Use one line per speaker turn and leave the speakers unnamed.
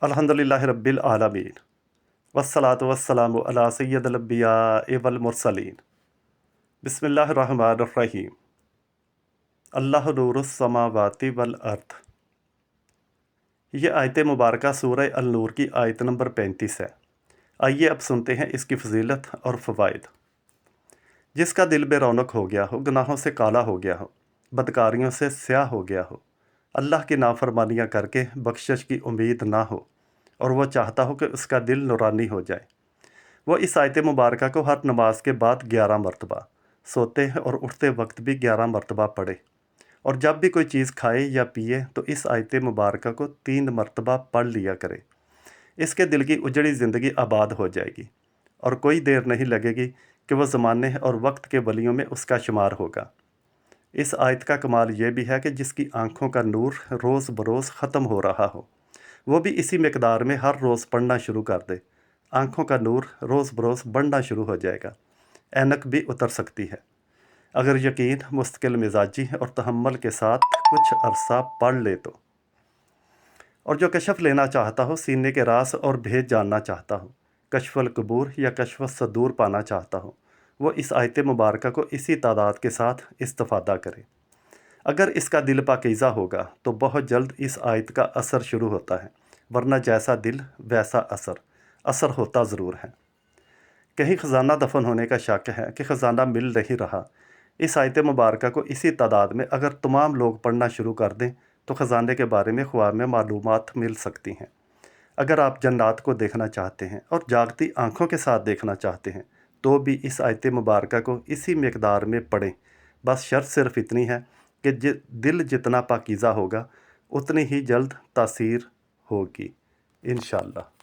अल्हम्दुलिल्लाहि रब्बिल आलमीन वस्सलातु वस्सलामु अला सय्यदिल अंबिया'i वल मुरसलीन बिस्मिल्लाहिर रहमानिर रहीम अल्लाहु नूरुस समावाति वल अर्द। ये आयत मुबारका सूरह अल-नूर की आयत नंबर 35 है। आइए अब सुनते हैं इसकी फजीलत और फ़वाइद। जिसका दिल बेरौनक हो गया हो, गुनाहों से काला हो गया हो, बदकारियों से स्याह हो गया हो, अल्लाह की नाफरमानियाँ करके बख्शिश की उम्मीद ना हो और वह चाहता हो कि उसका दिल नूरानी हो जाए, वो इस आयत मुबारका को हर नमाज के बाद 11 मरतबा, सोते हैं और उठते वक्त भी 11 मरतबा पढ़े, और जब भी कोई चीज़ खाए या पिए तो इस आयत मुबारका को 3 मरतबा पढ़ लिया करे। इसके दिल की उजड़ी ज़िंदगी आबाद हो जाएगी और कोई देर नहीं लगेगी कि वह ज़माने और वक्त के वलियों में उसका शुमार होगा। इस आयत का कमाल ये भी है कि जिसकी आँखों का नूर रोज़ बरोज़ ख़त्म हो रहा हो, वो भी इसी मिक़दार में हर रोज़ पढ़ना शुरू कर दे, आँखों का नूर रोज़ बरोज़ बढ़ना शुरू हो जाएगा, ऐनक भी उतर सकती है। अगर यकीन, मुस्तकिल मिजाजी और तहम्मुल के साथ कुछ अरसा पढ़ ले तो। और जो कशफ लेना चाहता हो, सीने के राज और भेद जानना चाहता हो, कशफुल कबूर या कशफ सदूर पाना चाहता हो, वो इस आयत मुबारका को इसी तादाद के साथ इस्तिफ़ादा करे। अगर इसका दिल पाकीज़ा होगा तो बहुत जल्द इस आयत का असर शुरू होता है, वरना जैसा दिल वैसा असर होता ज़रूर है। कहीं ख़जाना दफन होने का शक है कि ख़जाना मिल नहीं रहा। इस आयत मुबारका को इसी तादाद में अगर तमाम लोग पढ़ना शुरू कर दें तो ख़जाने के बारे में ख्वाब में मालूमात मिल सकती हैं। अगर आप जन्नत को देखना चाहते हैं और जागती आँखों के साथ देखना चाहते हैं तो भी इस आयत मुबारका को इसी मिक़दार में पढ़ें। बस शर्त सिर्फ़ इतनी है कि दिल जितना पाकीज़ा होगा उतनी ही जल्द तासीर होगी, इंशाअल्लाह।